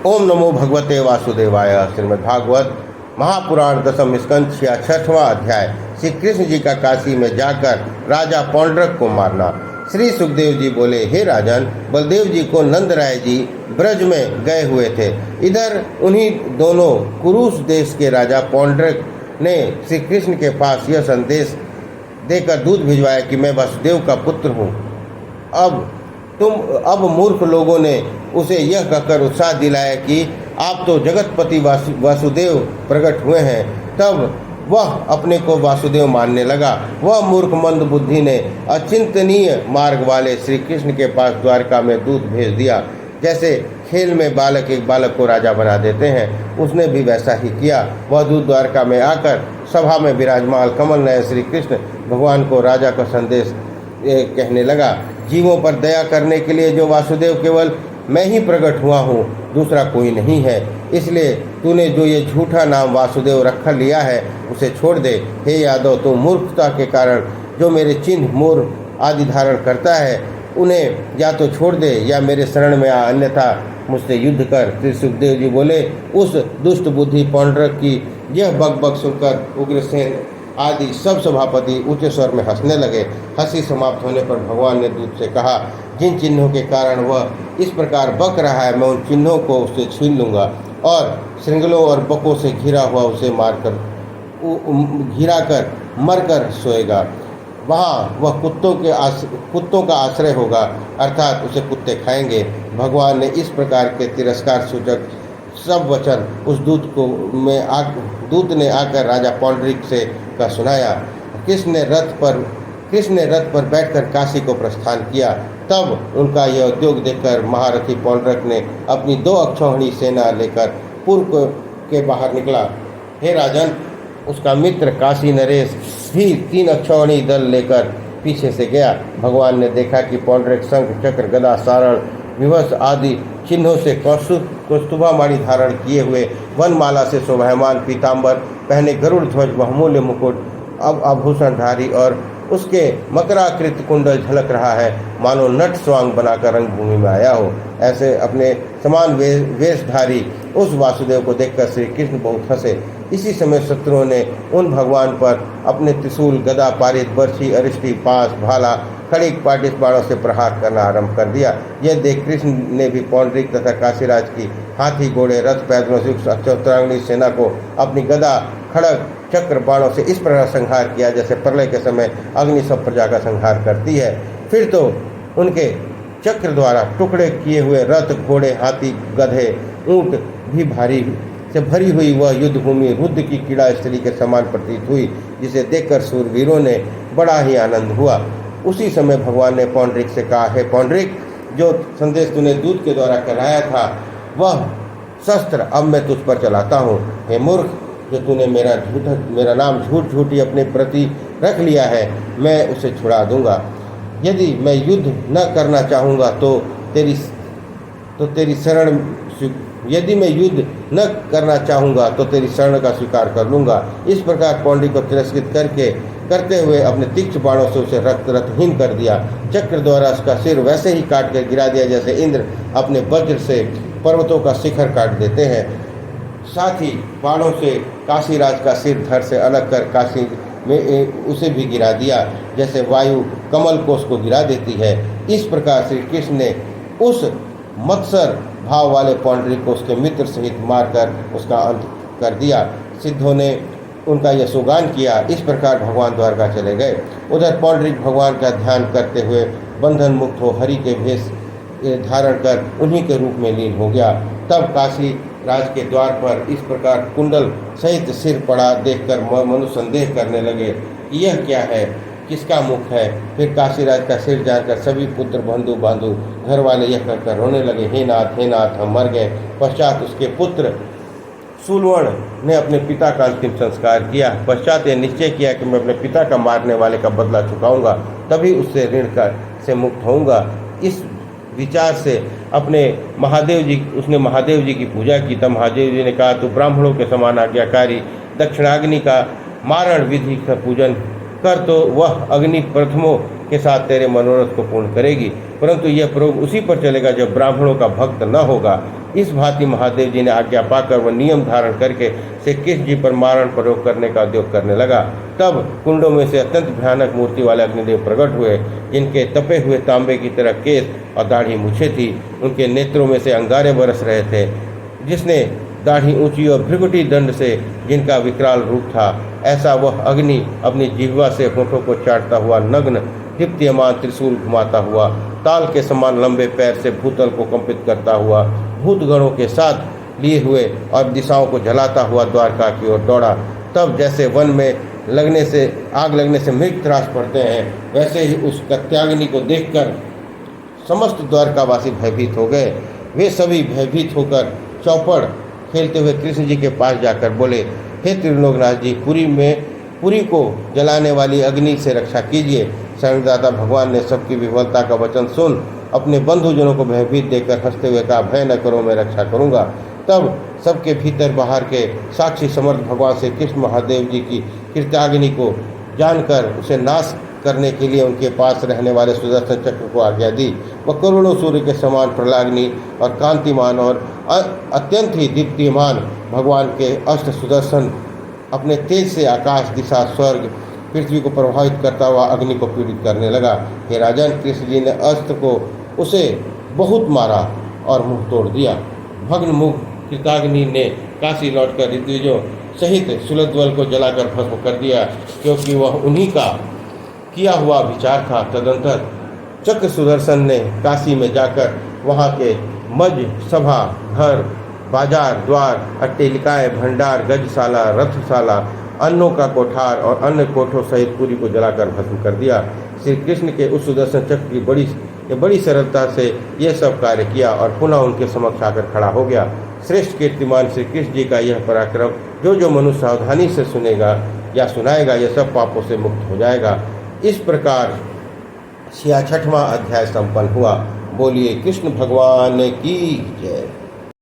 ओम नमो भगवते वासुदेवाय। श्रीमद्भागवत महापुराण दसम स्कंद 66वां अध्याय। श्री कृष्ण जी का काशी में जाकर राजा पौंड्रक को मारना। श्री सुखदेव जी बोले, हे राजन, बलदेव जी को नंद राय जी ब्रज में गए हुए थे। इधर उन्हीं दोनों कुरुष देश के राजा पौंड्रक ने श्री कृष्ण के पास यह संदेश देकर दूत भिजवाया कि मैं वासुदेव का पुत्र हूँ। अब मूर्ख लोगों ने उसे यह कहकर उत्साह दिलाया कि आप तो जगतपति वासुदेव प्रकट हुए हैं। तब वह अपने को वासुदेव मानने लगा। वह मूर्ख मंद बुद्धि ने अचिंतनीय मार्ग वाले श्री कृष्ण के पास द्वारका में दूत भेज दिया। जैसे खेल में बालक एक बालक को राजा बना देते हैं, उसने भी वैसा ही किया। वह दूत द्वारका में आकर सभा में विराजमान कमल नयन श्री कृष्ण भगवान को राजा का संदेश कहने लगा। जीवों पर दया करने के लिए जो वासुदेव केवल मैं ही प्रकट हुआ हूँ, दूसरा कोई नहीं है। इसलिए तूने जो ये झूठा नाम वासुदेव रख लिया है उसे छोड़ दे। हे यादव, तू मूर्खता के कारण जो मेरे चिन्ह मोर आदि धारण करता है उन्हें या तो छोड़ दे या मेरे शरण में आ, अन्यथा मुझसे युद्ध कर। श्री सुखदेव जी बोले, उस दुष्ट बुद्धि पौंड्रक की यह बकबक सुनकर उग्रसेन आदि सब सभापति ऊंचे स्वर में हंसने लगे। हंसी समाप्त होने पर भगवान ने दूत से कहा, जिन चिन्हों के कारण वह इस प्रकार बक रहा है, मैं उन चिन्हों को उससे छीन लूँगा और श्रृंगलों और बकों से घिरा हुआ उसे घिरा कर मरकर सोएगा। वहाँ वह कुत्तों का आश्रय होगा, अर्थात उसे कुत्ते खाएंगे। भगवान ने इस प्रकार के तिरस्कार सूचक सब वचन उस दूत ने आकर राजा पौंड्रिक से का सुनाया। कृष्ण ने रथ पर बैठकर काशी को प्रस्थान किया। तब उनका यह उद्योग देखकर महारथी पौंड्रक ने अपनी 2 अक्षौहिणी सेना लेकर पूर्व के बाहर निकला। हे राजन, उसका मित्र काशी नरेश भी 3 अक्षौहिणी दल लेकर पीछे से गया। भगवान ने देखा कि पौंड्रक शंख चक्र गदा सारण विवश आदि चिन्हों से कौस्तुभा माणी धारण किए हुए, वनमाला से शोभायमान पीताम्बर पहने, गरुड़ ध्वज बहुमूल्य मुकुट अब आभूषणधारी और उसके मकराकृत कुंडल झलक रहा है, मानो नट स्वांग बनाकर रंगभूमि में आया हो। ऐसे अपने समान वेशधारी उस वासुदेव को देखकर श्री कृष्ण बहुत हंसे। इसी समय शत्रुओं ने उन भगवान पर अपने त्रिशूल, गदा, पारित, बर्छी, अरिष्टि, पास, भाला, खड़िक, पाटिस बाणों से प्रहार करना आरंभ कर दिया। यह देख कृष्ण ने भी पौंड्रिक तथा काशीराज की हाथी, घोड़े, रथ, पैदलों से युक्त अक्षौहिणी सेना को अपनी गदा, खड़ग, चक्र, बाणों से इस प्रकार संहार किया जैसे प्रलय के समय अग्नि सब प्रजा का संहार करती है। फिर तो उनके चक्र द्वारा टुकड़े किए हुए रथ, घोड़े, हाथी, गधे, ऊंट भी भारी से भरी हुई वह युद्ध भूमि रुद्र की कीड़ा स्त्री के समान प्रतीत हुई, जिसे देखकर सूरवीरों ने बड़ा ही आनंद हुआ। उसी समय भगवान ने पौंड्रिक से कहा, हे पौंड्रिक, जो संदेश तूने दूत के द्वारा कराया था वह शस्त्र अब मैं तुझ पर चलाता हूँ। हे मूर्ख, जो तूने मेरा नाम झूठी अपने प्रति रख लिया है, मैं उसे छुड़ा दूंगा। यदि मैं युद्ध न करना चाहूँगा तो तेरी शरण का स्वीकार कर लूँगा। इस प्रकार पौंड्रिक को तिरस्कृत करते हुए अपने तीक्ष्ण बाणों से उसे रक्तहीन कर दिया। चक्र द्वारा उसका सिर वैसे ही काट कर गिरा दिया जैसे इंद्र अपने वज्र से पर्वतों का शिखर काट देते हैं। साथ ही बाणों से काशीराज का सिर धड़ से अलग कर काशी में उसे भी गिरा दिया, जैसे वायु कमल कोश को गिरा देती है। इस प्रकार श्री कृष्ण ने उस मत्सर भाव वाले पौंड्रिक को उसके मित्र सहित मारकर उसका अंत कर दिया। सिद्धों ने उनका यशोगान किया। इस प्रकार भगवान द्वारका चले गए। उधर पौंड्रिक भगवान का ध्यान करते हुए बंधन मुक्त हो हरि के भेष धारण कर उन्हीं के रूप में लीन हो गया। तब काशी राज के द्वार पर इस प्रकार कुंडल सहित सिर पड़ा देखकर मनुष्य संदेह करने लगे कि यह क्या है, किसका मुख है। फिर काशीराज का सिर जानकर सभी पुत्र, बंधु, घर वाले यह कहकर रोने लगे, हे नाथ, हम मर गए। पश्चात उसके पुत्र सूलवर्ण ने अपने पिता का अंतिम संस्कार किया। पश्चात यह निश्चय किया कि मैं अपने पिता का मारने वाले का बदला चुकाऊंगा, तभी उससे ऋण से मुक्त होऊंगा। इस विचार से उसने महादेव जी की पूजा की। तब महादेव जी ने कहा, तू ब्राह्मणों के समान आज्ञाकारी दक्षिणाग्नि का मारण विधि का पूजन कर तो वह अग्नि प्रथमों के साथ तेरे मनोरथ को पूर्ण करेगी, परंतु यह प्रयोग उसी पर चलेगा जब ब्राह्मणों का भक्त न होगा। इस भांति महादेव जी ने आज्ञा पाकर वह नियम धारण करके श्री कृष्ण जी पर मारण प्रयोग करने का उद्योग करने लगा। तब कुंडों में से अत्यंत भयानक मूर्ति वाले अग्निदेव प्रकट हुए, जिनके तपे हुए तांबे की तरह केस और दाढ़ी मूछें थी। उनके नेत्रों में से अंगारे बरस रहे थे। जिसने दाढ़ी ऊंची और भ्रिकुटी दंड से जिनका विकराल रूप था, ऐसा वह अग्नि अपनी जिह्वा से होठों को चाटता हुआ नग्न दीप्तियमान त्रिशूल घुमाता हुआ ताल के समान लंबे पैर से भूतल को कंपित करता हुआ भूतगणों के साथ लिए हुए और दिशाओं को जलाता हुआ द्वारका की ओर दौड़ा। तब जैसे वन में आग लगने से मृग त्रास पड़ते हैं, वैसे ही उस कत्याग्नि को देखकर समस्त द्वारकावासी भयभीत हो गए। वे सभी भयभीत होकर चौपड़ खेलते हुए कृष्ण जी के पास जाकर बोले, हे त्रिलोकनाथ जी, पुरी को जलाने वाली अग्नि से रक्षा कीजिए। शरणदाता भगवान ने सबकी विफलता का वचन सुन अपने बंधुजनों को भयभीत देकर हंसते हुए कहा, भय न करो, मैं रक्षा करूंगा। तब सबके भीतर बाहर के साक्षी समर्थ भगवान श्री कृष्ण महादेव जी की कृत्याग्नि को जानकर उसे नाश करने के लिए उनके पास रहने वाले सुदर्शन चक्र को आज्ञा दी। वह करोड़ों सूर्य के समान प्रलाग्नि और कांतिमान और अत्यंत ही दीप्तिमान भगवान के अस्त्र सुदर्शन अपने तेज से आकाश, दिशा, स्वर्ग, पृथ्वी को प्रभावित करता हुआ अग्नि को पीड़ित करने लगा। हे राजन, कृष्ण जी ने अस्त्र को उसे बहुत मारा और मुंह तोड़ दिया। भग्न मुख कृताग्नि ने काशी लौटकर ऋत्विजों सहित सुलद्वल को जलाकर भस्म कर दिया, क्योंकि वह उन्हीं का किया हुआ विचार था। तदंतर चक्र सुदर्शन ने काशी में जाकर वहाँ के मज, सभा, घर, बाजार, द्वार, अट्टेलिकाएँ, भंडार, गजशाला, रथशाला, अन्नों का कोठार और अन्य कोठों सहित पुरी को जलाकर भस्म कर दिया। श्री कृष्ण के उस सुदर्शन चक्र की बड़ी सरलता से यह सब कार्य किया और पुनः उनके समक्ष आकर खड़ा हो गया। श्रेष्ठ कीर्तिमान श्री कृष्ण जी का यह पराक्रम जो मनुष्य सावधानी से सुनेगा या सुनाएगा, यह सब पापों से मुक्त हो जाएगा। इस प्रकार 66वां अध्याय संपन्न हुआ। बोलिए कृष्ण भगवान की जय।